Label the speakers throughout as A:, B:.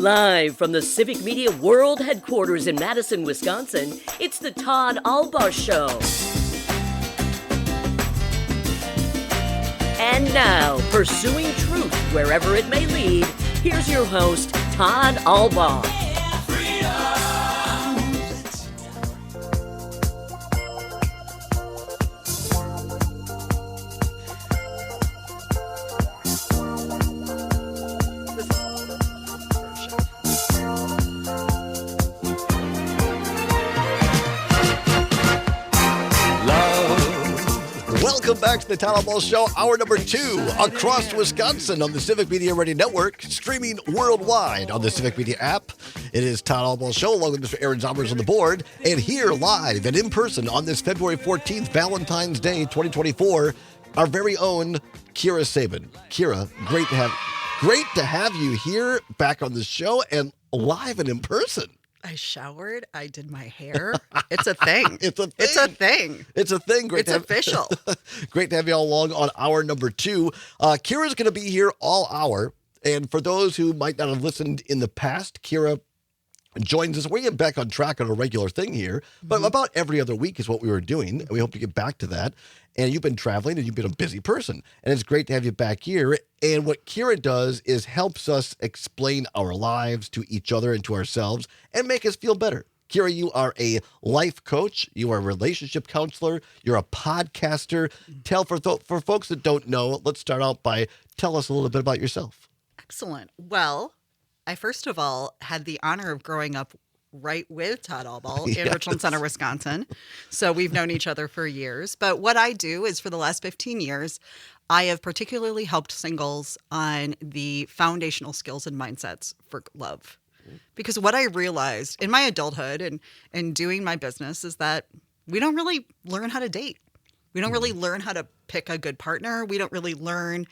A: Live from the Civic Media World Headquarters in Madison, Wisconsin, it's the Todd Albaugh Show. And now, pursuing truth wherever it may lead, here's your host, Todd Albaugh.
B: Welcome back to the Todd Albaugh Show, hour number 2, across Wisconsin on the Civic Media Radio Network, streaming worldwide on the Civic Media app. It is Todd Albaugh Show, along with Mr. Aaron Zombers on the board, and here live and in person on this February 14th, Valentine's Day 2024, our very own Kira Sabin. Kira, great to have you here back on the show and live and in person.
C: I showered. I did my hair. It's a thing.
B: It's a thing.
C: It's a thing.
B: It's a thing. Great
C: it's official.
B: Great to have you all along on hour number 2. Kira's going to be here all hour. And for those who might not have listened in the past, Kira joins us. We're getting back on track on a regular thing here, but about every other week is what we were doing. And we hope to get back to that. And you've been traveling and you've been a busy person. And it's great to have you back here. And what Kira does is helps us explain our lives to each other and to ourselves and make us feel better. Kira, you are a life coach. You are a relationship counselor. You're a podcaster. Tell for folks that don't know, let's start out by tell us a little bit about yourself.
C: Excellent. Well, I first of all had the honor of growing up right with Todd Albaugh in Richland Center, Wisconsin. So we've known each other for years. But what I do is for the last 15 years, I have particularly helped singles on the foundational skills and mindsets for love. Because what I realized in my adulthood and doing my business is that we don't really learn how to date. We don't really learn how to pick a good partner. We don't really learn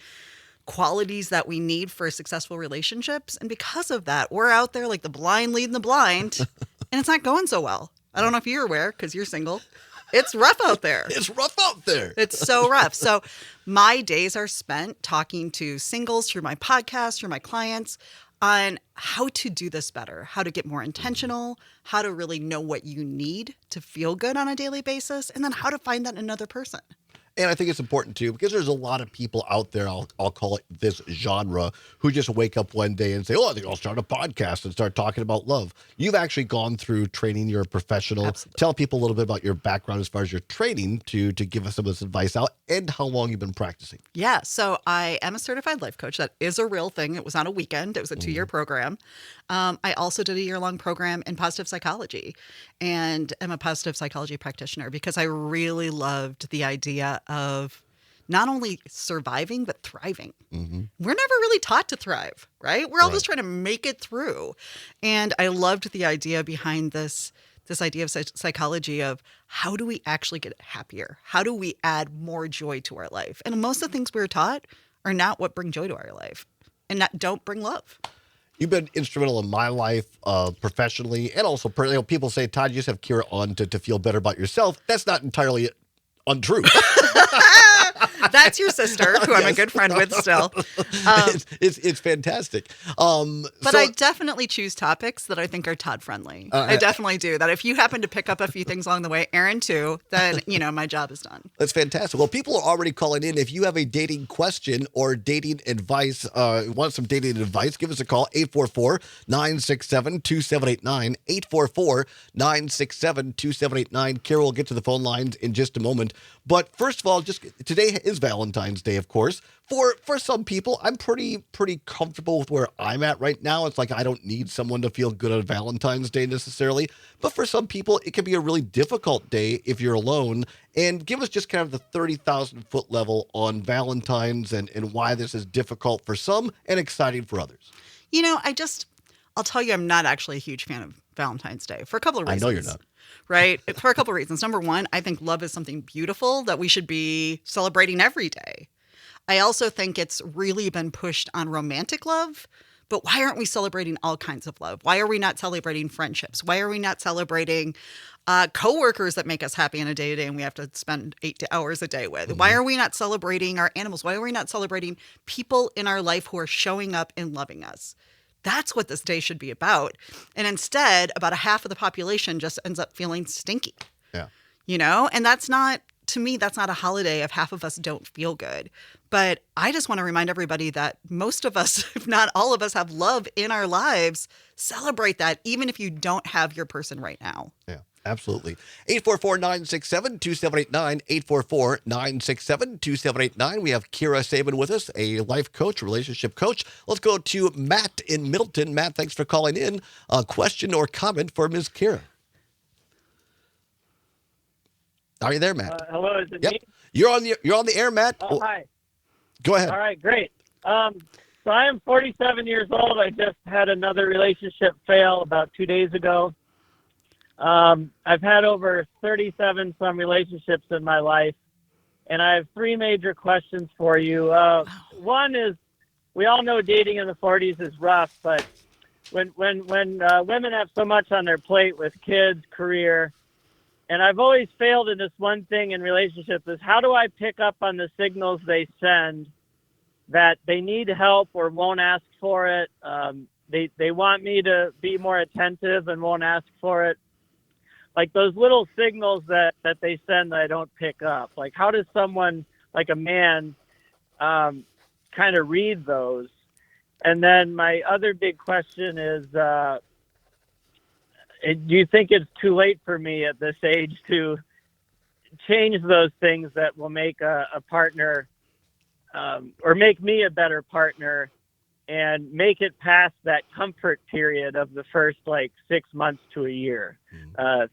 C: qualities that we need for successful relationships. And because of that, we're out there like the blind leading the blind, and it's not going so well. I don't know if you're aware because you're single. It's rough out there.
B: It's rough out there.
C: It's so rough. So my days are spent talking to singles through my podcast, through my clients, on how to do this better, how to get more intentional, how to really know what you need to feel good on a daily basis, and then how to find that in another person.
B: And I think it's important, too, because there's a lot of people out there, I'll call it this genre, who just wake up one day and say, I think I'll start a podcast and start talking about love. You've actually gone through training. You're a professional.
C: Absolutely.
B: Tell people a little bit about your background as far as your training to give us some of this advice out and how long you've been practicing.
C: Yeah. So I am a certified life coach. That is a real thing. It was on a weekend. It was a 2-year program. I also did a year-long program in positive psychology and am a positive psychology practitioner because I really loved the idea of not only surviving, but thriving. Mm-hmm. We're never really taught to thrive, right? We're all just trying to make it through. And I loved the idea behind this idea of psychology of how do we actually get happier? How do we add more joy to our life? And most of the things we were taught are not what bring joy to our life and don't bring love.
B: You've been instrumental in my life professionally and also personally. People say, Todd, you just have Kira on to feel better about yourself. That's not entirely untrue.
C: That's your sister, who I'm a good friend with still.
B: It's fantastic.
C: But I definitely choose topics that I think are Todd friendly. I definitely do. That if you happen to pick up a few things along the way, Aaron too, then my job is done.
B: That's fantastic. Well, people are already calling in. If you have a dating question or dating advice, want some dating advice, give us a call, 844-967-2789, 844-967-2789. Kira will get to the phone lines in just a moment. But first of all, just today is Valentine's Day, of course. For some people, I'm pretty comfortable with where I'm at right now. It's like I don't need someone to feel good on Valentine's Day necessarily. But for some people, it can be a really difficult day if you're alone. And give us just kind of the 30,000-foot level on Valentine's and why this is difficult for some and exciting for others.
C: I'll tell you, I'm not actually a huge fan of Valentine's Day for a couple of reasons.
B: I know you're not.
C: Right? For a couple of reasons. Number one, I think love is something beautiful that we should be celebrating every day. I also think it's really been pushed on romantic love, but why aren't we celebrating all kinds of love? Why are we not celebrating friendships? Why are we not celebrating coworkers that make us happy in a day-to-day and we have to spend 8 hours a day with? Mm-hmm. Why are we not celebrating our animals? Why are we not celebrating people in our life who are showing up and loving us? That's what this day should be about. And instead, about a half of the population just ends up feeling stinky.
B: Yeah.
C: And to me, that's not a holiday if half of us don't feel good. But I just want to remind everybody that most of us, if not all of us, have love in our lives. Celebrate that, even if you don't have your person right now.
B: Yeah. Absolutely. 844-967-2789, 844-967-2789. We have Kira Sabin with us, a life coach, relationship coach. Let's go to Matt in Middleton. Matt, thanks for calling in. A question or comment for Ms. Kira. Are you there, Matt?
D: Hello, is it
B: Yep.
D: me?
B: You're on the air, Matt.
D: Oh, hi.
B: Go ahead.
D: All right, great. So I am 47 years old. I just had another relationship fail about 2 days ago. I've had over 37 some relationships in my life, and I have three major questions for you. One is, we all know dating in the 40s is rough, but when women have so much on their plate with kids, career, and I've always failed in this one thing in relationships is, how do I pick up on the signals they send that they need help or won't ask for it? They want me to be more attentive and won't ask for it. Like those little signals that they send that I don't pick up. Like, how does someone, like a man, kind of read those? And then my other big question is, do you think it's too late for me at this age to change those things that will make a partner, or make me a better partner, and make it past that comfort period of the first 6 months to a year?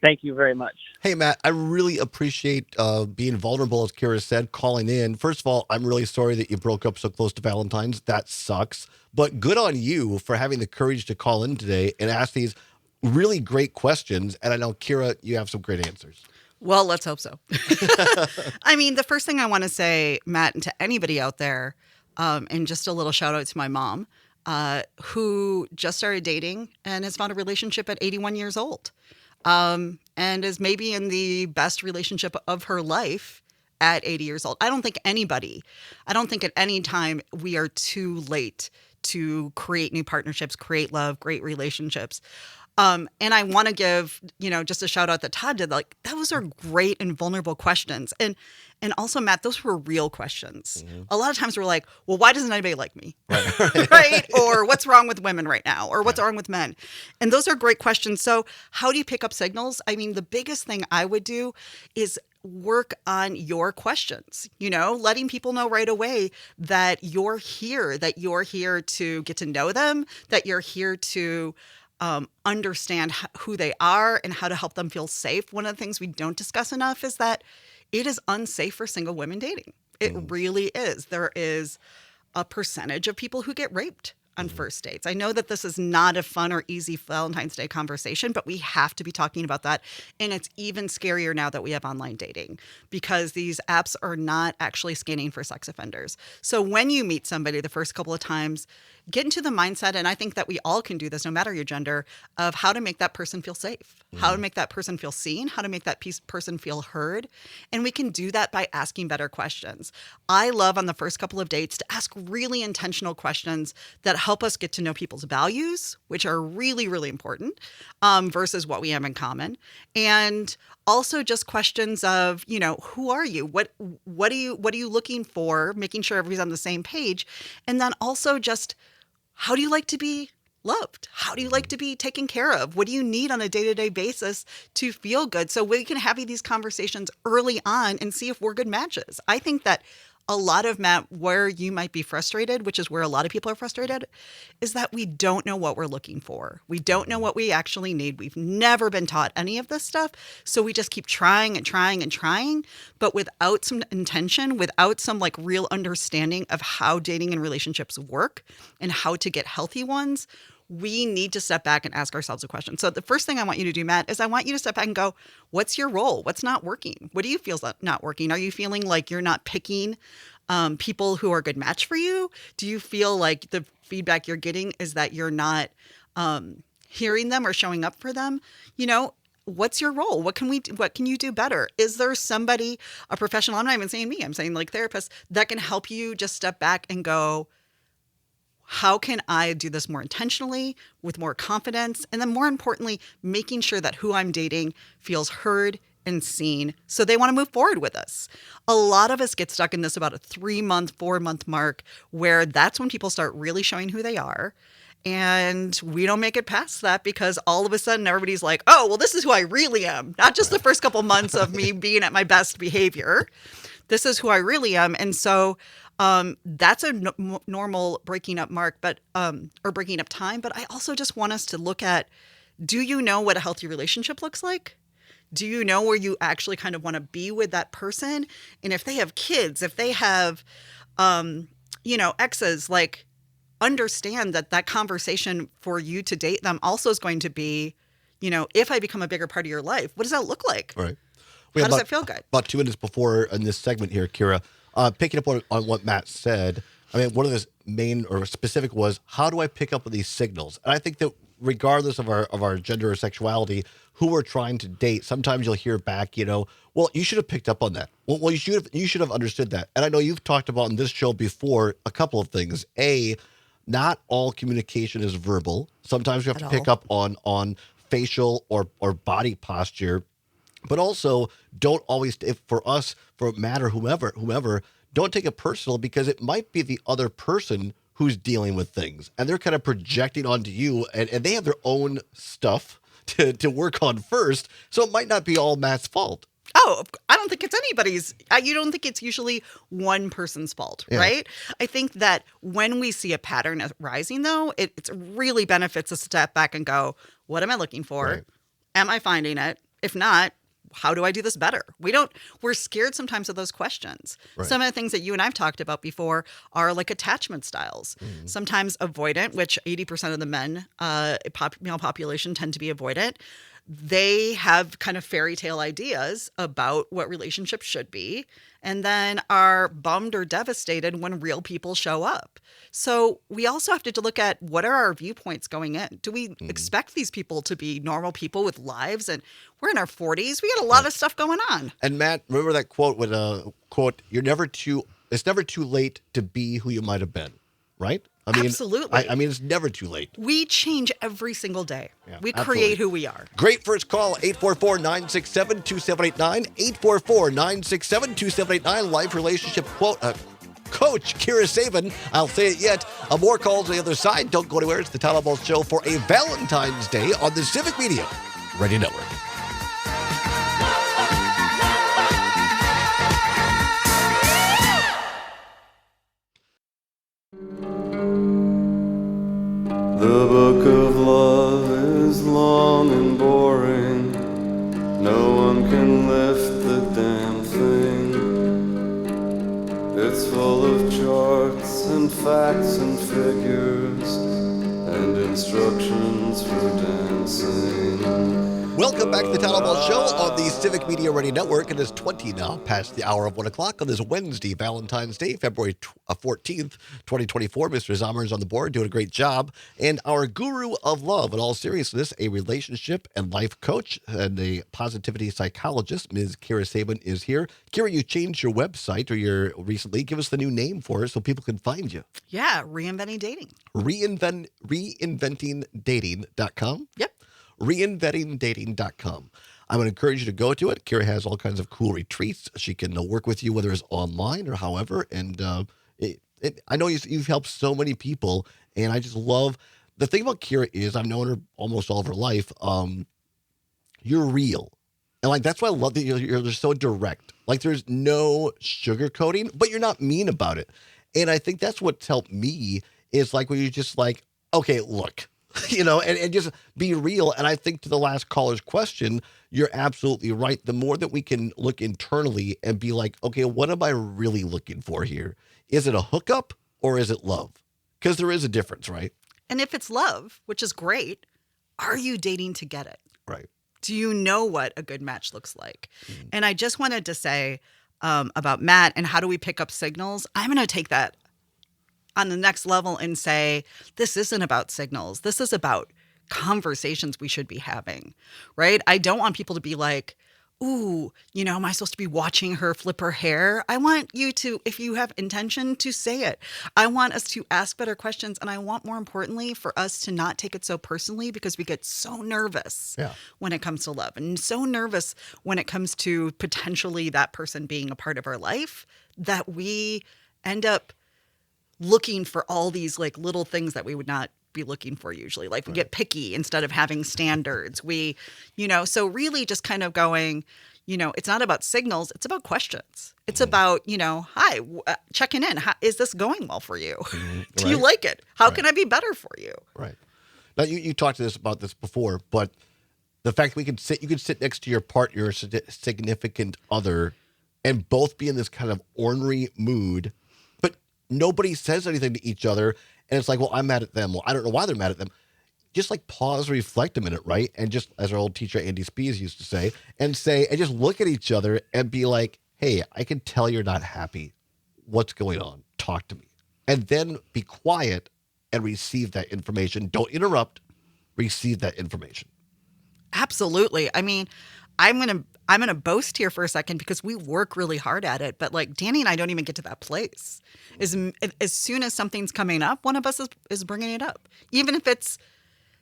D: Thank you very much.
B: Hey, Matt, I really appreciate being vulnerable, as Kira said, calling in. First of all, I'm really sorry that you broke up so close to Valentine's. That sucks. But good on you for having the courage to call in today and ask these really great questions. And I know, Kira, you have some great answers.
C: Well, let's hope so. I mean, the first thing I want to say, Matt, and to anybody out there, and just a little shout out to my mom, who just started dating and has found a relationship at 81 years old, and is maybe in the best relationship of her life at 80 years old. I don't think at any time we are too late to create new partnerships, create love, great relationships. And I want to give, just a shout out that Todd did. Those are great and vulnerable questions. And also, Matt, those were real questions. Mm-hmm. A lot of times we're like, well, why doesn't anybody like me? Right? Or what's wrong with women right now? Or what's wrong with men? And those are great questions. So how do you pick up signals? I mean, the biggest thing I would do is work on your questions, letting people know right away that you're here to get to know them, that you're here to understand who they are and how to help them feel safe. One of the things we don't discuss enough is that it is unsafe for single women dating. It really is. There is a percentage of people who get raped on first dates. I know that this is not a fun or easy Valentine's Day conversation, but we have to be talking about that. And it's even scarier now that we have online dating, because these apps are not actually scanning for sex offenders. So when you meet somebody the first couple of times, get into the mindset, and I think that we all can do this no matter your gender, of how to make that person feel safe, how to make that person feel seen, how to make that person feel heard. And we can do that by asking better questions. I love on the first couple of dates to ask really intentional questions that help us get to know people's values, which are really, really important, versus what we have in common. And also just questions of, who are you? What are you looking for? Making sure everybody's on the same page. And then also just, how do you like to be loved? How do you like to be taken care of? What do you need on a day-to-day basis to feel good? So we can have these conversations early on and see if we're good matches. I think that a lot of, Matt, where you might be frustrated, which is where a lot of people are frustrated, is that we don't know what we're looking for. We don't know what we actually need. We've never been taught any of this stuff. So we just keep trying and trying and trying, but without some intention, without some real understanding of how dating and relationships work and how to get healthy ones. We need to step back and ask ourselves a question. So the first thing I want you to do, Matt, is I want you to step back and go, what's your role? What's not working? What do you feel is not working? Are you feeling like you're not picking people who are a good match for you? Do you feel like the feedback you're getting is that you're not hearing them or showing up for them? What's your role? What can you do better? Is there somebody, a professional, I'm not even saying me, I'm saying therapists, that can help you just step back and go, how can I do this more intentionally, with more confidence, and then more importantly, making sure that who I'm dating feels heard and seen, so they want to move forward with us. A lot of us get stuck in this about a 3-month, 4-month mark, where that's when people start really showing who they are. And we don't make it past that because all of a sudden everybody's like, oh, well, this is who I really am. Not just the first couple months of me being at my best behavior. This is who I really am. And so that's a normal breaking up mark, but or breaking up time. But I also just want us to look at, do you know what a healthy relationship looks like? Do you know where you actually kind of want to be with that person? And if they have kids, if they have, exes, like, understand that conversation for you to date them also is going to be, if I become a bigger part of your life, what does that look like?
B: Right.
C: How does that feel good?
B: About 2 minutes before in this segment here, Kira, picking up on what Matt said, I mean, one of the main or specific was, how do I pick up on these signals? And I think that regardless of our gender or sexuality, who we're trying to date, sometimes you'll hear back, well, you should have picked up on that. Well, you should have understood that. And I know you've talked about in this show before a couple of things. Not all communication is verbal. Sometimes you have to pick up on facial or body posture, but also don't always, for Matt or whomever, don't take it personal, because it might be the other person who's dealing with things and they're kind of projecting onto you, and they have their own stuff to work on first. So it might not be all Matt's fault.
C: Oh, I don't think it's anybody's. You don't think it's usually one person's fault, right? I think that when we see a pattern rising, though, it really benefits to step back and go, what am I looking for?
B: Right.
C: Am I finding it? If not, how do I do this better? We're scared sometimes of those questions.
B: Right.
C: Some of the things that you and I've talked about before are like attachment styles. Mm-hmm. Sometimes avoidant, which 80% of the men, male population, tend to be avoidant. They have kind of fairy tale ideas about what relationships should be, and then are bummed or devastated when real people show up. So we also have to look at, what are our viewpoints going in? Do we expect these people to be normal people with lives? And we're in our 40s. We got a lot of stuff going on.
B: And Matt, remember that quote with quote, it's never too late to be who you might have been, right? I mean,
C: absolutely.
B: I mean, it's never too late.
C: We change every single day.
B: Yeah,
C: we
B: absolutely.
C: create who we are.
B: Great first call, 844-967-2789, 844-967-2789, life relationship quote, coach, Kira Sabin. I'll say it yet. More calls on the other side. Don't go anywhere. It's the Todd and Kira Show for a Valentine's Day on the Civic Media Radio Network.
E: The book of love is long and boring. No one can lift the damn thing. It's full of charts and facts and figures and instructions for dancing.
B: Welcome back to the Todd and Kira Show on the Civic Media Radio Network. It is 20 now, past the hour of 1 o'clock on this Wednesday, Valentine's Day, February 14th, 2024. Mr. Zomer is on the board, doing a great job. And our guru of love, in all seriousness, a relationship and life coach and a positivity psychologist, Ms. Kira Sabin, is here. Kira, you changed your website recently. Give us the new name for it so people can find you.
C: Yeah, Reinventing Dating.
B: Reinventingdating.com?
C: Yep.
B: Reinventingdating.com. I'm going to encourage you to go to it. Kira has all kinds of cool retreats. She can work with you, whether it's online or however. And I know you've helped so many people, and I just love the thing about Kira is I've known her almost all of her life. You're real, and like that's why I love that you're just so direct. Like there's no sugarcoating, but you're not mean about it. And I think that's what's helped me is like when you're just like, okay, look. And just be real. And I think to the last caller's question, you're absolutely right. The more that we can look internally and be like, okay, what am I really looking for here? Is it a hookup or is it love? Because there is a difference, right?
C: And if it's love, which is great, are you dating to get it?
B: Right.
C: Do you know what a good match looks like? And I just wanted to say about Matt and how do we pick up signals? I'm going to take that on the next level and say, this isn't about signals. This is about conversations we should be having, right? I don't want people to be like, ooh, am I supposed to be watching her flip her hair? I want you to, if you have intention, to say it. I want us to ask better questions. And I want, more importantly, for us to not take it so personally, because we get so nervous when it comes to love, and so nervous when it comes to potentially that person being a part of our life, that we end up looking for all these like little things that we would not be looking for usually. Like we get picky instead of having standards. So really just kind of going, it's not about signals, it's about questions. It's about, hi, checking in. Is this going well for you? Do you like it? How can I be better for you?
B: Right. Now you talked about this before, but the fact that you could sit next to your partner, your significant other, and both be in this kind of ornery mood, but nobody says anything to each other. And it's like, well, I'm mad at them. Well, I don't know why they're mad at them. Just like pause, reflect a minute, right? And just, as our old teacher Andy Spees used to say, and just look at each other and be like, hey, I can tell you're not happy. What's going on? Talk to me. And then be quiet and receive that information. Don't interrupt. Receive that information.
C: Absolutely. I mean, I'm gonna boast here for a second, because we work really hard at it. But like Danny and I don't even get to that place. As soon as something's coming up, one of us is bringing it up. Even if it's,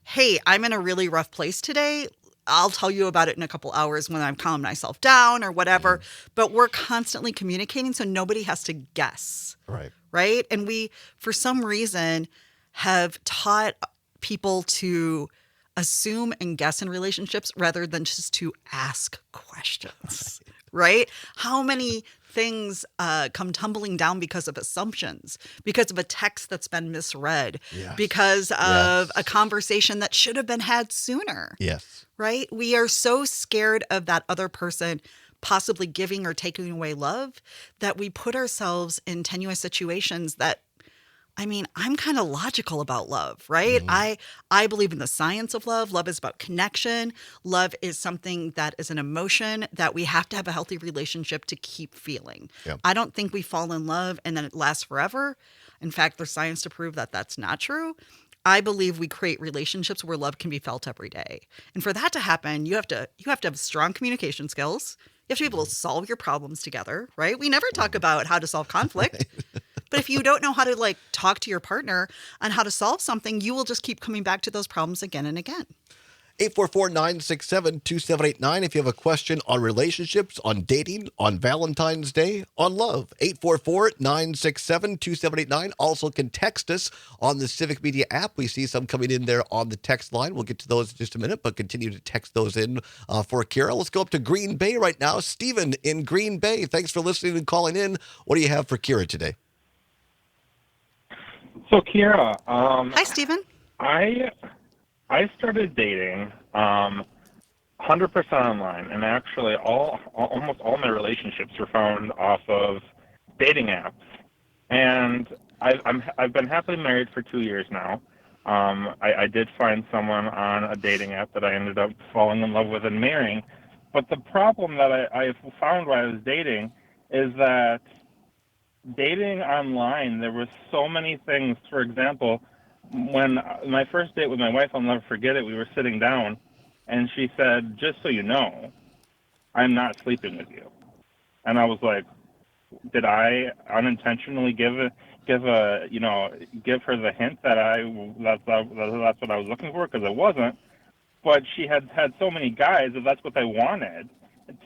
C: hey, I'm in a really rough place today. I'll tell you about it in a couple hours when I've calmed myself down or whatever. But we're constantly communicating, so nobody has to guess. Right. And we, for some reason, have taught people to assume and guess in relationships rather than just to ask questions, right? How many things come tumbling down because of assumptions, because of a text that's been misread, because of a conversation that should have been had sooner.
B: Yes.
C: Right? We are so scared of that other person possibly giving or taking away love that we put ourselves in tenuous situations that, I mean, I'm kind of logical about love, right? I believe in the science of love. Love is about connection. Love is something that is an emotion that we have to have a healthy relationship to keep feeling. I don't think we fall in love and then it lasts forever. In fact, there's science to prove that that's not true. I believe we create relationships where love can be felt every day. And for that to happen, you have to have strong communication skills. You have to be able to solve your problems together, right? We never talk about how to solve conflict. But if you don't know how to talk to your partner on how to solve something, you will just keep coming back to those problems again and again.
B: 844-967-2789 if you have a question on relationships, on dating, on Valentine's Day, on love. 844-967-2789. Also can text us on the Civic Media app. We see some coming in there on the text line. We'll get to those in just a minute, but continue to text those in for Kira. Let's go up to Green Bay right now. Stephen in Green Bay, thanks for listening and calling in. What do you have for Kira today?
F: So, Kira,
C: hi, Stephen.
F: I started dating 100% online, and actually almost all my relationships were found off of dating apps. And I've been happily married for 2 years now. I did find someone on a dating app that I ended up falling in love with and marrying. But the problem that I found while I was dating is that dating online, there were so many things. For example, when my first date with my wife, I'll never forget it, we were sitting down, and she said, just so you know, I'm not sleeping with you. And I was like, did I unintentionally give her the hint that that's what I was looking for? Because I wasn't. But she had so many guys that's what they wanted,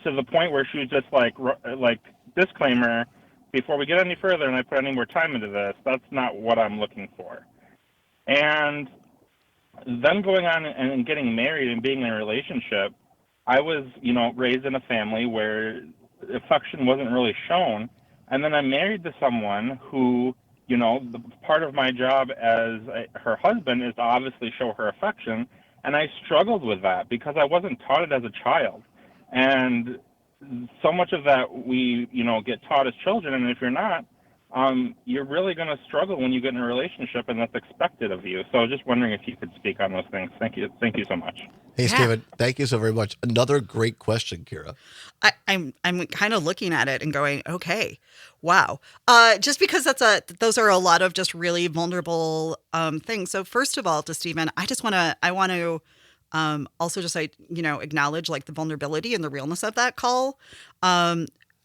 F: to the point where she was just like disclaimer, before we get any further and I put any more time into this, that's not what I'm looking for. And then going on and getting married and being in a relationship, I was, raised in a family where affection wasn't really shown. And then I'm married to someone who, the part of my job as her husband is to obviously show her affection. And I struggled with that because I wasn't taught it as a child. And so much of that we, get taught as children. And if you're not, you're really going to struggle when you get in a relationship, and that's expected of you. So just wondering if you could speak on those things. Thank you so much.
B: Hey, Stephen, thank you so very much. Another great question, Kira.
C: I'm kind of looking at it and going, okay, wow. Just because those are a lot of just really vulnerable things. So first of all, to Stephen, I want to Also just acknowledge like the vulnerability and the realness of that call.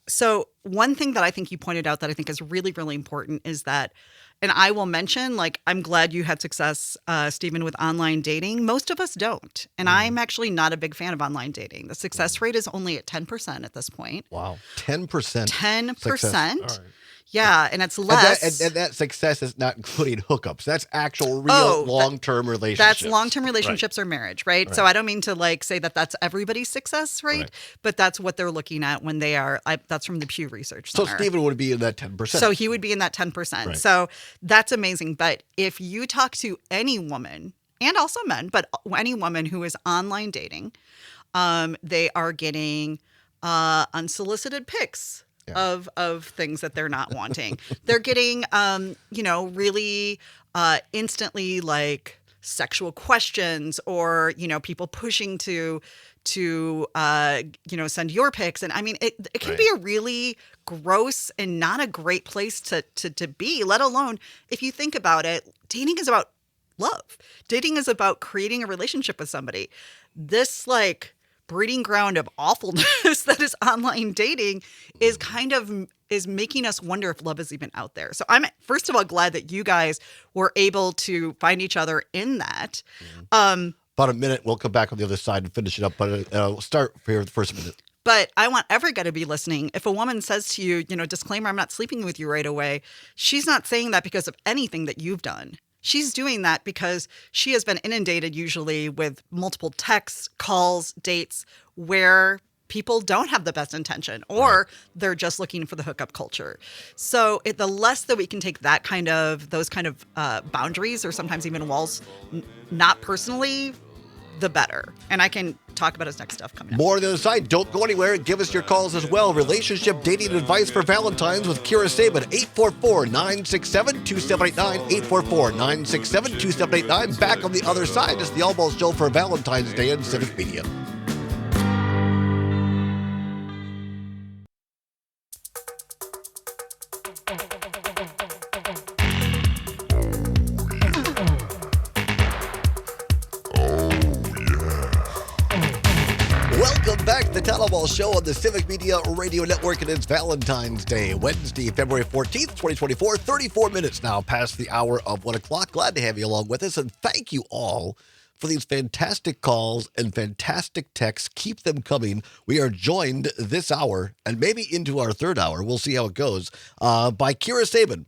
C: So one thing that I think you pointed out that I think is really, really important is that, and I will mention, like, I'm glad you had success, Stephen, with online dating. Most of us don't. And I'm actually not a big fan of online dating. The success rate is only at 10% at this point.
B: Wow. 10%.
C: 10%.
B: All right.
C: Yeah, and it's less.
B: And that success is not including hookups. That's actual real long-term relationships.
C: That's long-term relationships or marriage, right? So I don't mean to like say that that's everybody's success rate, but that's what they're looking at when they are. That's from the Pew Research Center.
B: So Stephen would be in that 10%.
C: So he would be in that 10%.
B: Right.
C: So that's amazing. But if you talk to any woman, and also men, but any woman who is online dating, they are getting unsolicited pics. Yeah. Of things that they're not wanting. They're getting, really instantly like sexual questions or, people pushing to send your pics. And I mean, it can be a really gross and not a great place to be, let alone if you think about it, dating is about love. Dating is about creating a relationship with somebody. This like breeding ground of awfulness that is online dating is making us wonder if love is even out there. So I'm first of all glad that you guys were able to find each other in that.
B: About a minute, we'll come back on the other side and finish it up. But we'll start here with the first minute.
C: But I want every guy to be listening. If a woman says to you, disclaimer, I'm not sleeping with you right away, she's not saying that because of anything that you've done. She's doing that because she has been inundated usually with multiple texts, calls, dates where people don't have the best intention or they're just looking for the hookup culture. So the less that we can take those kind of boundaries or sometimes even walls, not personally, the better. And I can talk about his next stuff coming up.
B: More on the other side. Don't go anywhere. Give us your calls as well. Relationship dating advice for Valentine's with Kira Sabin. 844-967-2789. 844-967-2789. Back on the other side. It's the All Balls Show for Valentine's Day in Civic Media. Welcome back to the Todd and Kira Show on the Civic Media Radio Network, and it's Valentine's Day, Wednesday, February 14th, 2024. 34 minutes now past the hour of 1 o'clock. Glad to have you along with us, and thank you all for these fantastic calls and fantastic texts. Keep them coming. We are joined this hour, and maybe into our third hour, we'll see how it goes, by Kira Sabin.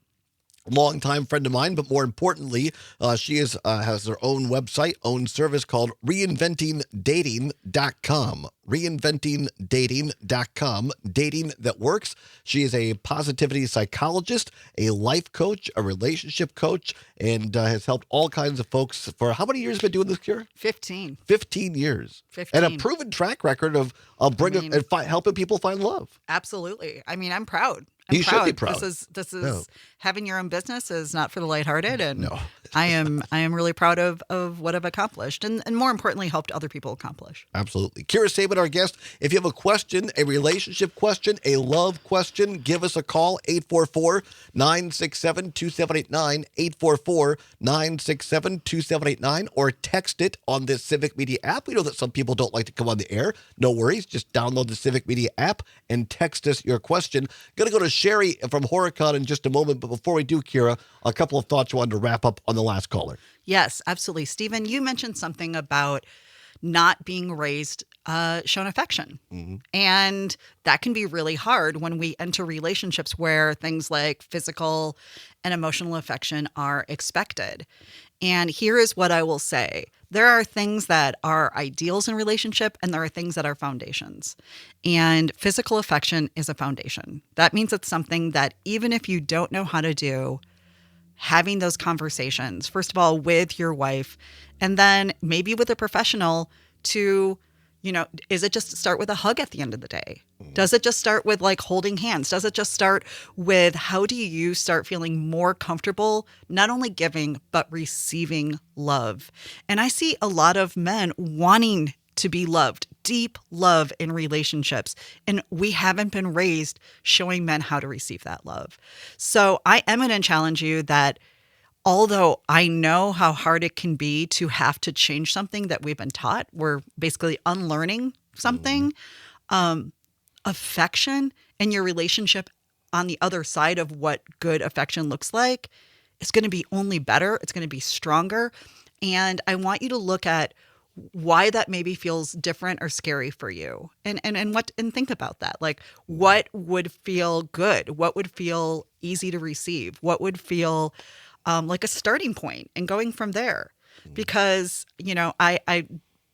B: Longtime friend of mine, but more importantly, she has her own website, own service called reinventingdating.com. Reinventingdating.com. Dating that works. She is a positivity psychologist, a life coach, a relationship coach, and has helped all kinds of folks for how many years have you been doing this, Kira?
C: 15.
B: 15 years.
C: 15.
B: And a proven track record of bringing and helping people find love.
C: Absolutely. I mean, I'm proud.
B: You should be proud.
C: This is having your own business is not for the lighthearted, and
B: No.
C: I am really proud of what I've accomplished, and more importantly, helped other people accomplish.
B: Absolutely. Kira Sabin, our guest. If you have a question, a relationship question, a love question, give us a call, 844-967-2789, 844-967-2789, or text it on the Civic Media app. We know that some people don't like to come on the air. No worries. Just download the Civic Media app and text us your question. Going to go to Sherry from Horicon in just a moment, but before we do, Kira, a couple of thoughts you wanted to wrap up on the last caller.
C: Yes, absolutely. Stephen, you mentioned something about not being raised, shown affection. Mm-hmm. And that can be really hard when we enter relationships where things like physical and emotional affection are expected. And here is what I will say. There are things that are ideals in relationship, and there are things that are foundations. And physical affection is a foundation. That means it's something that even if you don't know how to do, having those conversations, first of all, with your wife, and then maybe with a professional to, is it just start with a hug at the end of the day? Does it just start with like holding hands? Does it just start with how do you start feeling more comfortable, not only giving, but receiving love? And I see a lot of men wanting to be loved, deep love in relationships. And we haven't been raised showing men how to receive that love. So I am going to challenge you that although I know how hard it can be to have to change something that we've been taught, we're basically unlearning something. Affection and your relationship on the other side of what good affection looks like is going to be only better. It's going to be stronger. And I want you to look at why that maybe feels different or scary for you, and think about that. Like, what would feel good? What would feel easy to receive? What would feel like a starting point, and going from there? Because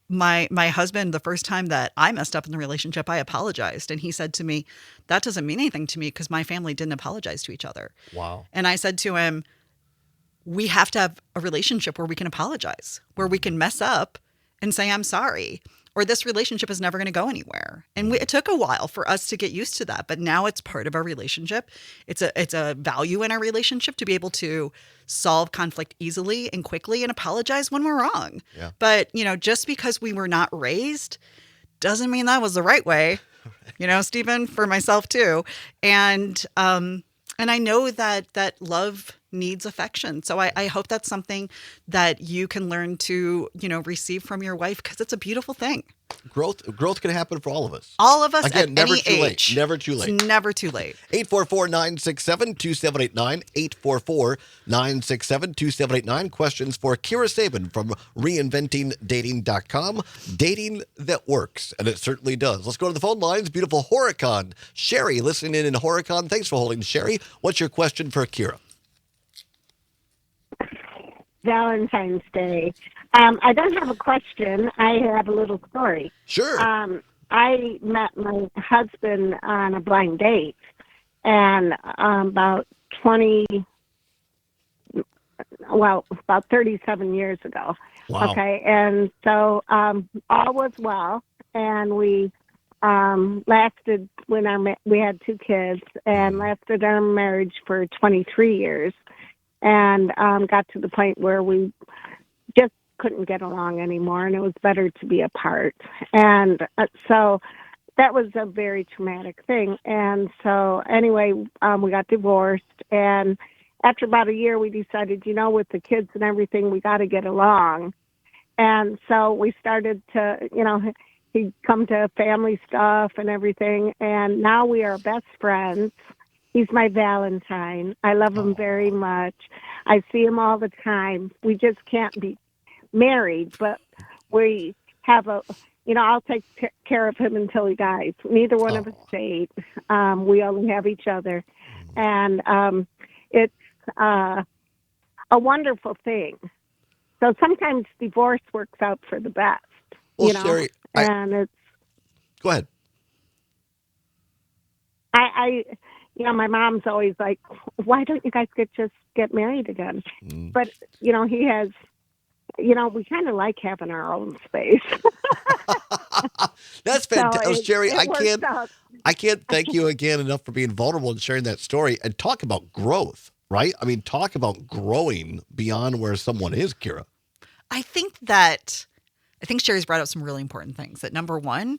C: my husband, the first time that I messed up in the relationship, I apologized, and he said to me, "That doesn't mean anything to me because my family didn't apologize to each other."
B: Wow.
C: And I said to him, "We have to have a relationship where we can apologize, where we can mess up and say, I'm sorry, or this relationship is never going to go anywhere." And it took a while for us to get used to that, but now it's part of our relationship. It's a value in our relationship to be able to solve conflict easily and quickly and apologize when we're wrong.
B: Yeah.
C: But, just because we were not raised doesn't mean that was the right way, Stephen, for myself too. And I know that love needs affection. So I hope that's something that you can learn to, receive from your wife, because it's a beautiful thing.
B: Growth can happen for all of us.
C: All of us,
B: Again,
C: at
B: never
C: any
B: too
C: age.
B: late. Never too late.
C: It's never too late.
B: 844-967-2789, 844-967-2789. Questions for Kira Sabin from reinventingdating.com. Dating that works, and it certainly does. Let's go to the phone lines. Beautiful Horicon. Sherry, listening in Horicon. Thanks for holding, Sherry. What's your question for Kira?
G: Valentine's Day. I don't have a question. I have a little story.
B: Sure.
G: I met my husband on a blind date, and about 37 years ago.
B: Wow.
G: Okay, and so all was well, and we lasted we had 2 kids, and lasted our marriage for 23 years. And got to the point where we just couldn't get along anymore, and it was better to be apart. And so that was a very traumatic thing. And so anyway, we got divorced. And after about a year, we decided, with the kids and everything, we got to get along. And so we started to, he'd come to family stuff and everything. And now we are best friends. He's my Valentine. I love him very much. I see him all the time. We just can't be married, but we have I'll take care of him until he dies. Neither one of us date. We only have each other. And it's a wonderful thing. So sometimes divorce works out for the best.
B: Well, Sherry,
G: and it's...
B: Go ahead.
G: my mom's always like, why don't you guys get married again? But, he has, we kind of like having our own space.
B: That's fantastic.
G: So
B: Sherry, I
G: I
B: can't thank you again enough for being vulnerable and sharing that story, and talk about growth, right? I mean, talk about growing beyond where someone is, Kira.
C: I think Sherry's brought up some really important things. That number one,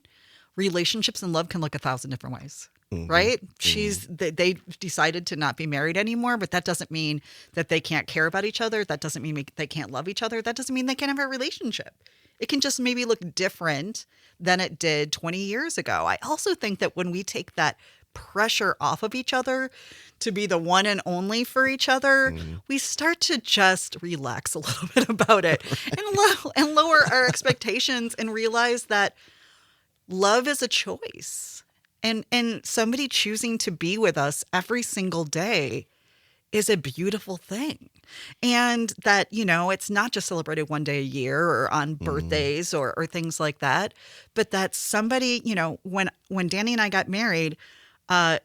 C: relationships and love can look 1,000 different ways. Right? They decided to not be married anymore, but that doesn't mean that they can't care about each other. That doesn't mean they can't love each other. That doesn't mean they can't have a relationship. It can just maybe look different than it did 20 years ago. I also think that when we take that pressure off of each other to be the one and only for each other, we start to just relax a little bit about it and lower our expectations and realize that love is a choice. And somebody choosing to be with us every single day is a beautiful thing. And that, it's not just celebrated one day a year or on birthdays or things like that, but that somebody, when Danny and I got married,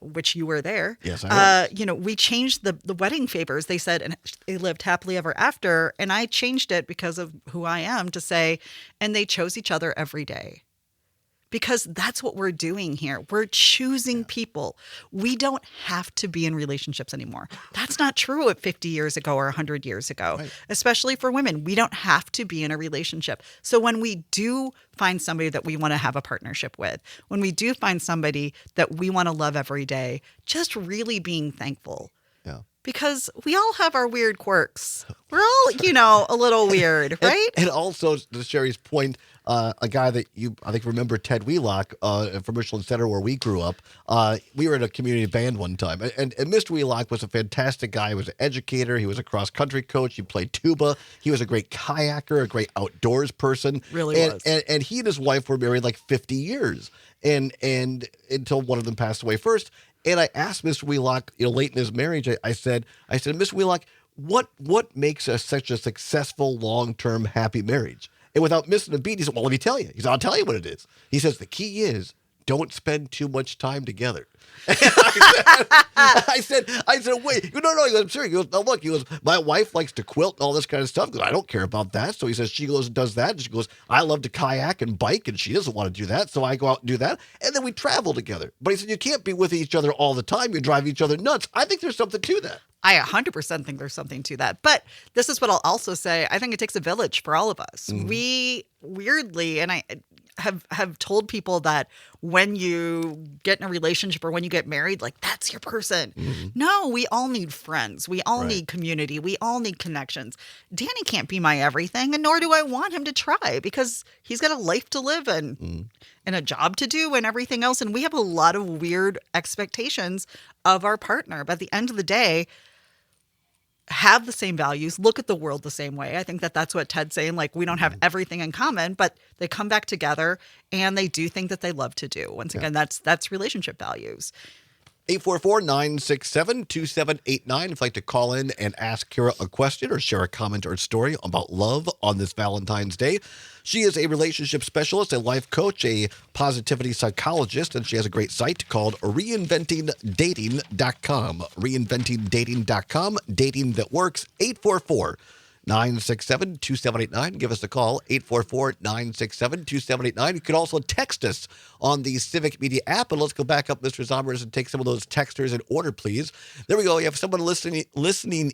C: which you were there,
B: yes, I was.
C: We changed the wedding favors. They said, and they lived happily ever after. And I changed it because of who I am to say, and they chose each other every day. Because that's what we're doing here. We're choosing people. We don't have to be in relationships anymore. That's not true at 50 years ago or 100 years ago, right. Especially for women. We don't have to be in a relationship. So when we do find somebody that we want to have a partnership with, when we do find somebody that we want to love every day, just really being thankful.
B: Yeah.
C: because we all have our weird quirks. We're all, a little weird, right?
B: And also, to Sherry's point, a guy that you, I think, remember, Ted Wheelock from Richland Center, where we grew up. We were in a community band one time, and Mr. Wheelock was a fantastic guy. He was an educator. He was a cross-country coach. He played tuba. He was a great kayaker, a great outdoors person.
C: Really was.
B: And he and his wife were married like 50 years, and until one of them passed away first. And I asked Mr. Wheelock, late in his marriage, I said, Mr. Wheelock, what makes such a successful, long-term, happy marriage? And without missing a beat, he said, well, let me tell you. He said, I'll tell you what it is. He says, the key is don't spend too much time together. I said, wait. He goes, no. He goes, I'm serious. He goes, no, look. He goes, my wife likes to quilt and all this kind of stuff. He goes, I don't care about that. So he says, she goes and does that. And she goes, I love to kayak and bike, and she doesn't want to do that. So I go out and do that. And then we travel together. But he said, you can't be with each other all the time. You drive each other nuts. I think there's something to that.
C: I 100% think there's something to that. But this is what I'll also say. I think it takes a village for all of us. Mm-hmm. We weirdly, and I have told people that when you get in a relationship or when you get married, like, that's your person. Mm-hmm. No, we all need friends. We all need community. We all need connections. Danny can't be my everything, and nor do I want him to try, because he's got a life to live and a job to do and everything else. And we have a lot of weird expectations of our partner. But at the end of the day, have the same values, look at the world the same way. I think that's what Ted's saying. Like, we don't have everything in common, but they come back together and they do things that they love to do. Once again, that's relationship values.
B: 844-967-2789. If you'd like to call in and ask Kira a question or share a comment or story about love on this Valentine's Day. She is a relationship specialist, a life coach, a positivity psychologist, and she has a great site called reinventingdating.com. Reinventingdating.com, dating that works. 844-967-2789. Give us a call, 844-967-2789. You can also text us on the Civic Media app. And let's go back up, Mr. Zombers, and take some of those texters in order, please. There we go. You have someone listening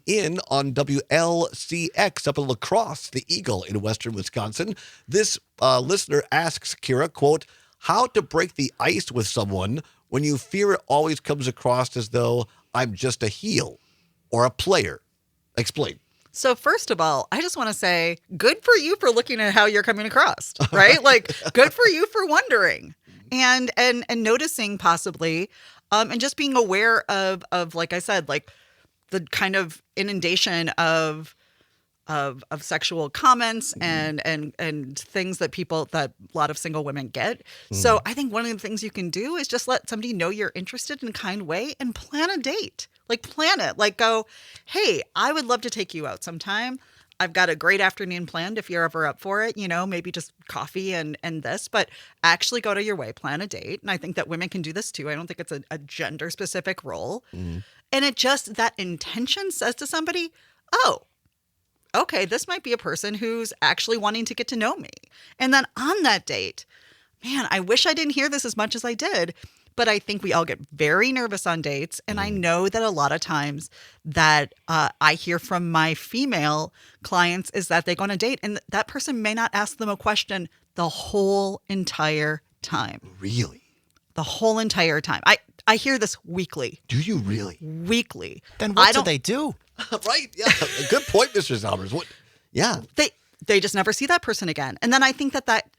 B: in on WLCX up in La Crosse, the Eagle in western Wisconsin. This listener asks Kira, quote, how to break the ice with someone when you fear it always comes across as though I'm just a heel or a player. Explain.
C: So first of all, I just want to say, good for you for looking at how you're coming across, right? Like, good for you for wondering and noticing possibly, and just being aware of, like I said, like the kind of inundation of sexual comments and things that a lot of single women get. So I think one of the things you can do is just let somebody know you're interested in a kind way and plan a date. Like, plan it. Like, go, hey, I would love to take you out sometime. I've got a great afternoon planned if you're ever up for it, maybe just coffee and this, but actually go to your way, plan a date. And I think that women can do this too. I don't think it's a gender specific role. And it just, that intention says to somebody, oh, okay, this might be a person who's actually wanting to get to know me. And then on that date, man, I wish I didn't hear this as much as I did. But I think we all get very nervous on dates. And I know that a lot of times that I hear from my female clients is that they go on a date and that person may not ask them a question the whole entire time.
B: Really?
C: The whole entire time. I hear this weekly.
B: Do you really?
C: Weekly.
H: Then what do they do?
B: Right. Yeah. A good point, Mr. Zombers. What? Yeah.
C: They just never see that person again. And then I think that,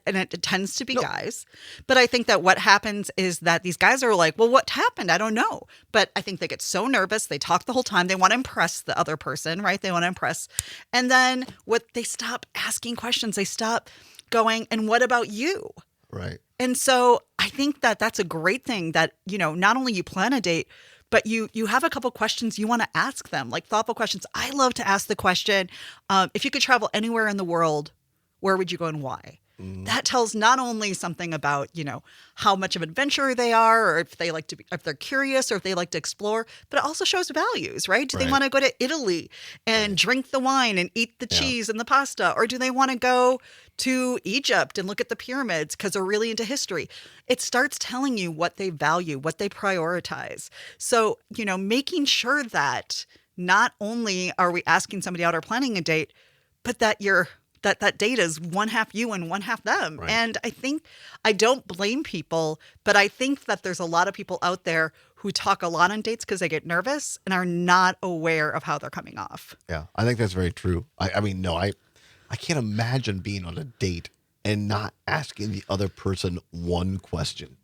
C: and it tends to be guys, but I think that what happens is that these guys are like, well, what happened? I don't know. But I think they get so nervous. They talk the whole time. They want to impress the other person, right? They want to impress. And then they stop asking questions. They stop going, and what about you?
B: Right.
C: And so I think that that's a great thing that, not only you plan a date, but you have a couple questions you want to ask them, like thoughtful questions. I love to ask the question, if you could travel anywhere in the world, where would you go and why? That tells not only something about, how much of an adventurer they are, or if they're curious, or if they like to explore, but it also shows values, right? Do they want to go to Italy and drink the wine and eat the cheese and the pasta? Or do they want to go to Egypt and look at the pyramids because they're really into history? It starts telling you what they value, what they prioritize. So, making sure that not only are we asking somebody out or planning a date, but that that date is one half you and one half them. Right. And I think I don't blame people, but I think that there's a lot of people out there who talk a lot on dates because they get nervous and are not aware of how they're coming off.
B: Yeah, I think that's very true. I mean, no, I can't imagine being on a date and not asking the other person one question.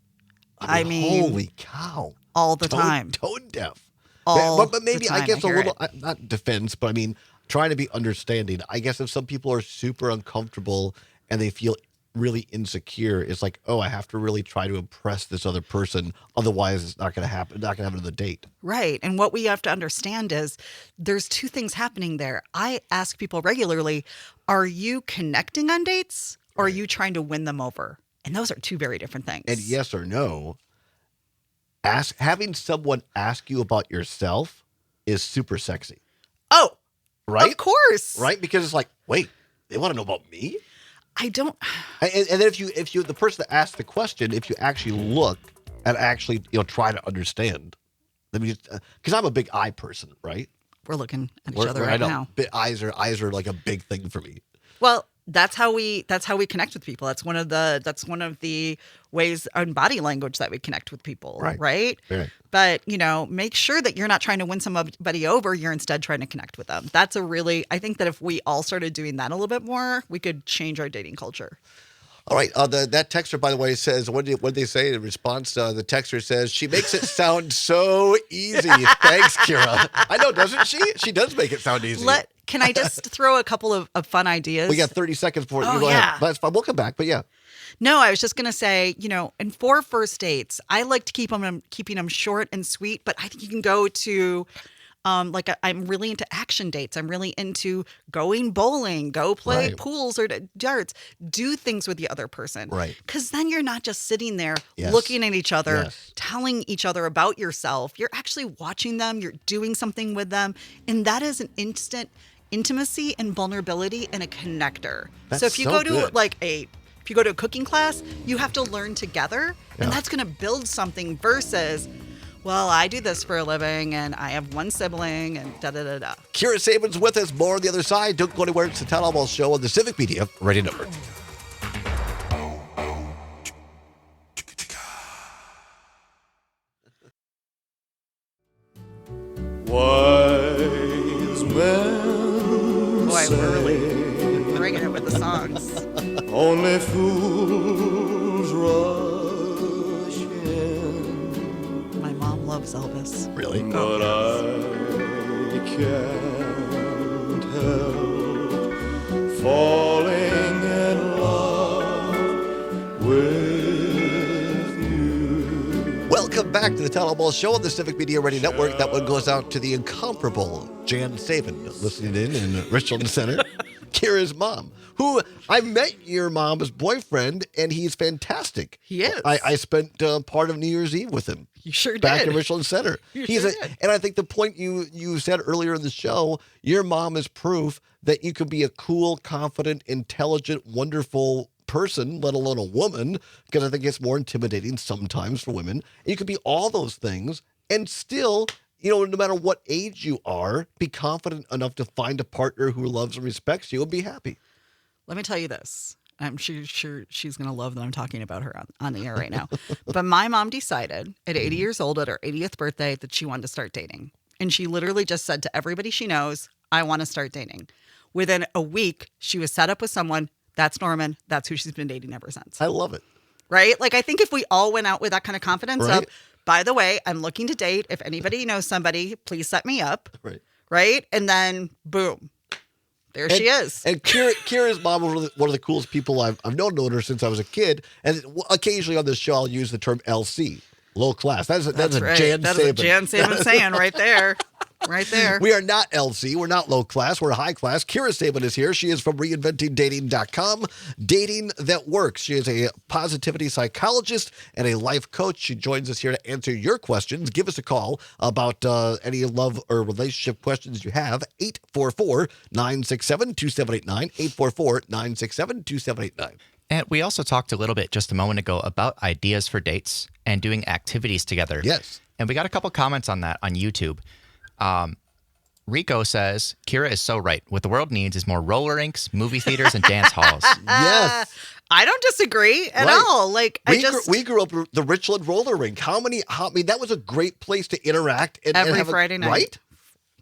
B: I mean, holy cow.
C: All the time.
B: Tone deaf.
C: But
B: maybe, I guess, a little, not defense, but I mean, trying to be understanding. I guess if some people are super uncomfortable and they feel really insecure, it's like, oh, I have to really try to impress this other person. Otherwise, it's not going to happen. Not going to happen to the date.
C: Right. And what we have to understand is there's two things happening there. I ask people regularly, are you connecting on dates or are you trying to win them over? And those are two very different things.
B: And yes or no, having someone ask you about yourself is super sexy.
C: Oh,
B: right?
C: Of course.
B: Right? Because it's like, wait, they want to know about me?
C: I don't.
B: And then if you the person that asked the question, if you actually look and actually try to understand, because I'm a big eye person, right?
C: We're looking at each other right now.
B: Eyes are like a big thing for me.
C: Well, that's how we connect with people. That's one of the ways in body language that we connect with people, right?
B: Right.
C: But make sure that you're not trying to win somebody over. You're instead trying to connect with them. I think that if we all started doing that a little bit more, we could change our dating culture.
B: All right. That texter, by the way, says, what did they say in response? The texter says, she makes it sound so easy. Thanks, Kira. I know, doesn't she? She does make it sound easy.
C: Can I just throw a couple of fun ideas?
B: We got 30 seconds before you go
C: yeah.
B: ahead. That's fine. We'll come back, but yeah.
C: No, I was just going to say, and for first dates, I like to keeping them short and sweet, but I think you can go to, I'm really into action dates. I'm really into going bowling, go play pools or darts, do things with the other person.
B: Right.
C: Because then you're not just sitting there looking at each other, telling each other about yourself. You're actually watching them. You're doing something with them. And that is an instant intimacy and vulnerability and a connector.
B: That's
C: so if you
B: so
C: go to
B: good.
C: if you go to a cooking class, you have to learn together, and that's going to build something versus, well, I do this for a living and I have one sibling and da-da-da-da.
B: Kira Sabin's with us. More on the other side. Don't go anywhere. It's the Todd Albaugh Show on the Civic Media Radio Network.
E: Wise men
C: Boy, we're really bringing it with the songs.
E: only fools rush in.
C: My mom loves Elvis.
B: Really?
E: But I can't help falling in love with you.
B: Welcome back to the Todd Albaugh Show on the Civic Media Radio Network. That one goes out to the incomparable Jan Sabin, listening in Richland Center. Kira's mom, who I met your mom's boyfriend, and he's fantastic.
C: He is.
B: I spent part of New Year's Eve with him.
C: You sure did.
B: Back in Richland Center.
C: Did.
B: And I think the point you said earlier in the show, your mom is proof that you can be a cool, confident, intelligent, wonderful person, let alone a woman, because I think it's more intimidating sometimes for women. And you can be all those things and still, no matter what age you are, be confident enough to find a partner who loves and respects you and be happy.
C: Let me tell you this. I'm sure she's going to love that I'm talking about her on the air right now. But my mom decided at 80 years old, at her 80th birthday, that she wanted to start dating. And she literally just said to everybody she knows, I want to start dating. Within a week, she was set up with someone. That's Norman. That's who she's been dating ever since.
B: I love it.
C: Right? I think if we all went out with that kind of confidence
B: Right.
C: of, by the way, I'm looking to date. If anybody knows somebody, please set me up.
B: Right.
C: Right? And then, boom. There she is.
B: And Kira's mom was one of the coolest people I've known her since I was a kid. And occasionally on this show, I'll use the term LC, low class. That's a
C: right.
B: Jan
C: That's
B: Sabin.
C: a Jan Sabin saying right there. Right there.
B: We are not LC. We're not low class. We're high class. Kira Sabin is here. She is from reinventingdating.com. Dating that works. She is a positivity psychologist and a life coach. She joins us here to answer your questions. Give us a call about any love or relationship questions you have. 844-967-2789. 844-967-2789.
H: And we also talked a little bit just a moment ago about ideas for dates and doing activities together.
B: Yes.
H: And we got a couple comments on that on YouTube. Rico says, Kira is so right. What the world needs is more roller rinks, movie theaters, and dance halls.
B: Yes.
C: I don't disagree at
B: Right.
C: all. Like,
B: We grew up at the Richland roller rink. I mean, that was a great place to interact and
C: Every
B: have
C: Friday night.
B: right?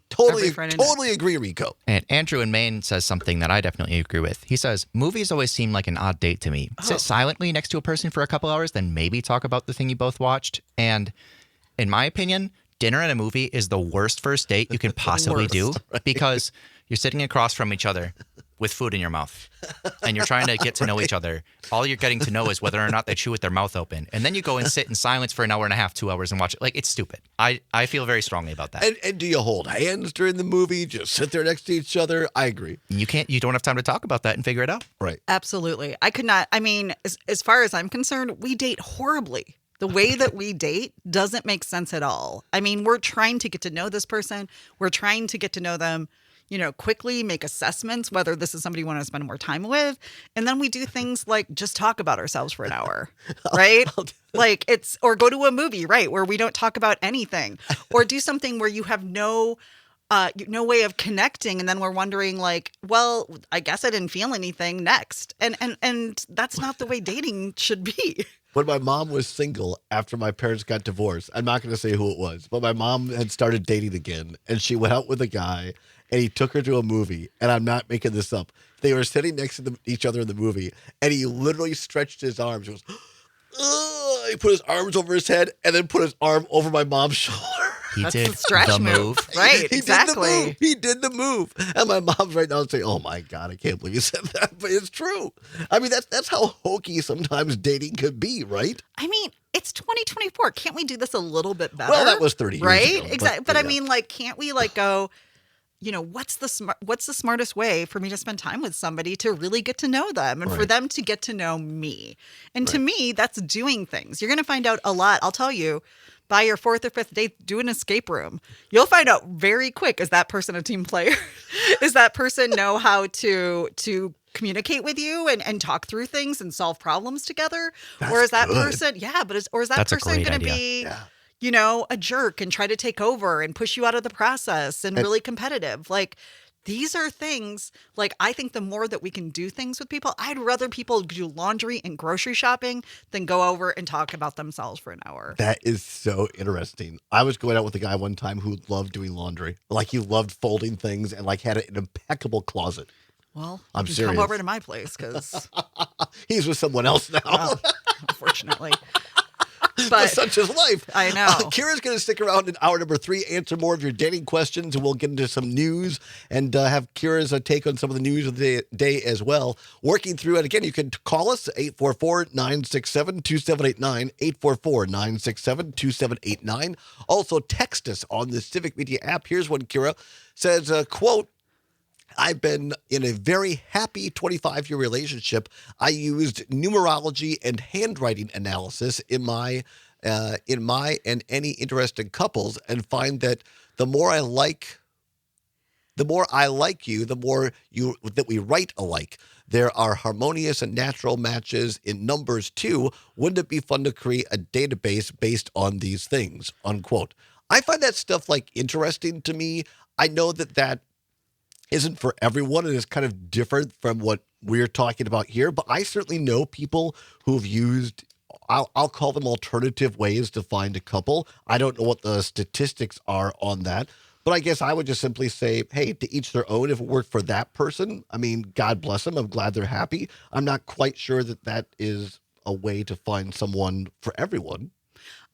B: Totally,
C: Friday night.
B: totally agree, Rico.
H: And Andrew in Maine says something that I definitely agree with. He says, movies always seem like an odd date to me. Sit silently next to a person for a couple hours, then maybe talk about the thing you both watched. And in my opinion, dinner and a movie is the worst first date you can possibly do because you're sitting across from each other with food in your mouth and you're trying to get to know each other. All you're getting to know is whether or not they chew with their mouth open. And then you go and sit in silence for an hour and a half, 2 hours and watch it. Like, it's stupid. I feel very strongly about that.
B: And do you hold hands during the movie? Just sit there next to each other? I agree.
H: You don't have time to talk about that and figure it out.
B: Right.
C: Absolutely. I could not. I mean, as far as I'm concerned, we date horribly. The way that we date doesn't make sense at all. I mean, we're trying to get to know this person. We're trying to get to know them, quickly, make assessments, whether this is somebody you want to spend more time with. And then we do things like just talk about ourselves for an hour, right? Like or go to a movie, right? Where we don't talk about anything, or do something where you have no way of connecting. And then we're wondering like, well, I guess I didn't feel anything next. And that's not the way dating should be.
B: When my mom was single after my parents got divorced, I'm not going to say who it was, but my mom had started dating again, and she went out with a guy, and he took her to a movie, and I'm not making this up. They were sitting next to each other in the movie, and he literally stretched his arms. He goes, ugh. He put his arms over his head, and then put his arm over my mom's shoulder.
H: He
C: That's
H: did
C: the stretch move. Right, exactly.
B: He did the move. And my mom's right now saying, oh my God, I can't believe you said that. But it's true. I mean, that's how hokey sometimes dating could be, right?
C: I mean, it's 2024. Can't we do this a little bit better?
B: Well, that was 30 years
C: right?
B: ago.
C: Exactly. But
B: yeah.
C: I mean, like, can't we like go, what's the smartest way for me to spend time with somebody to really get to know them and for them to get to know me? And to me, that's doing things. You're going to find out a lot. I'll tell you. By your fourth or fifth date, do an escape room. You'll find out very quick, is that person a team player? Is that person know how to communicate with you and talk through things and solve problems together? Or is that person, is that
H: That's a
C: person
H: great
C: going to
H: idea.
C: be, a jerk and try to take over and push you out of the process and really competitive? Like, these are things, like, I think the more that we can do things with people, I'd rather people do laundry and grocery shopping than go over and talk about themselves for an hour.
B: That is so interesting. I was going out with a guy one time who loved doing laundry. Like, he loved folding things and, like, had an impeccable closet.
C: Well,
B: I'm
C: you can
B: serious.
C: come over to my place because
B: He's with someone else now.
C: unfortunately.
B: But
C: But
B: such is life.
C: I know.
B: Kira's going to stick around in hour number 3, answer more of your dating questions, and we'll get into some news and have Kira's take on some of the news of the day as well. Working through it again, you can call us 844-967-2789, 844-967-2789. Also text us on the Civic Media app. Here's one Kira says, quote, I've been in a very happy 25-year relationship. I used numerology and handwriting analysis in my and any interested couples, and find that the more I like you, the more that we write alike. There are harmonious and natural matches in numbers too. Wouldn't it be fun to create a database based on these things? Unquote. I find that stuff like interesting to me. I know that isn't for everyone, and is kind of different from what we're talking about here. But I certainly know people who've used, I'll call them alternative ways to find a couple. I don't know what the statistics are on that, but I guess I would just simply say, hey, to each their own. If it worked for that person, I mean, God bless them. I'm glad they're happy. I'm not quite sure that is a way to find someone for everyone.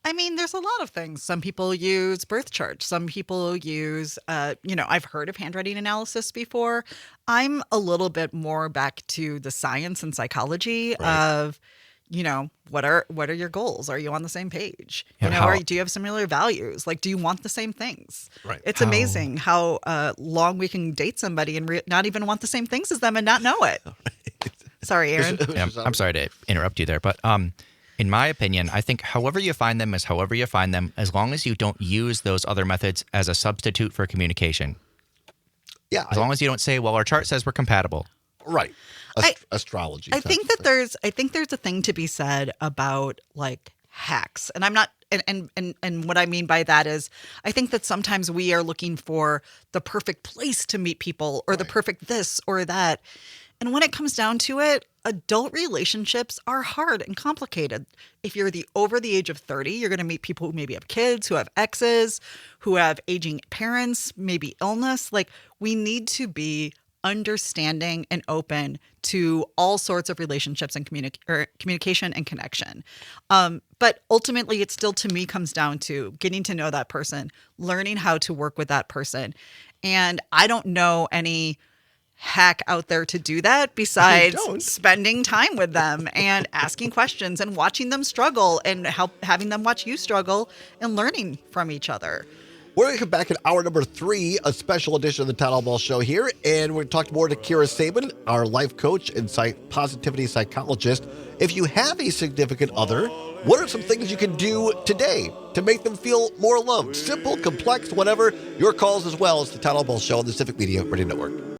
C: I mean, there's a lot of things. Some people use birth charts. Some people use, I've heard of handwriting analysis before. I'm a little bit more back to the science and psychology of, what are your goals? Are you on the same page? Do you have similar values? Like, do you want the same things?
B: Right.
C: It's amazing how long we can date somebody and not even want the same things as them and not know it. Sorry, Aaron.
H: Yeah, I'm sorry to interrupt you there, but in my opinion, I think however you find them is however you find them, as long as you don't use those other methods as a substitute for communication.
B: Yeah.
H: As long as you don't say, well, our chart says we're compatible.
B: Right. Astrology.
C: I think that there's a thing to be said about like hacks. And I'm not and what I mean by that is I think that sometimes we are looking for the perfect place to meet people or the perfect this or that. And when it comes down to it, adult relationships are hard and complicated. If you're over the age of 30, you're going to meet people who maybe have kids, who have exes, who have aging parents, maybe illness. Like, we need to be understanding and open to all sorts of relationships and communication and connection. But ultimately, it still, to me, comes down to getting to know that person, learning how to work with that person. And I don't know any hack out there to do that besides spending time with them and asking questions and watching them struggle and having them watch you struggle and learning from each other.
B: We're going to come back in hour number 3, a special edition of the Todd Allball Show here, and we're going to talk more to Kira Sabin, our life coach and positivity psychologist. If you have a significant other, what are some things you can do today to make them feel more loved? Simple, complex, whatever. Your calls as well as the Todd Allball Show on the Civic Media Radio Network.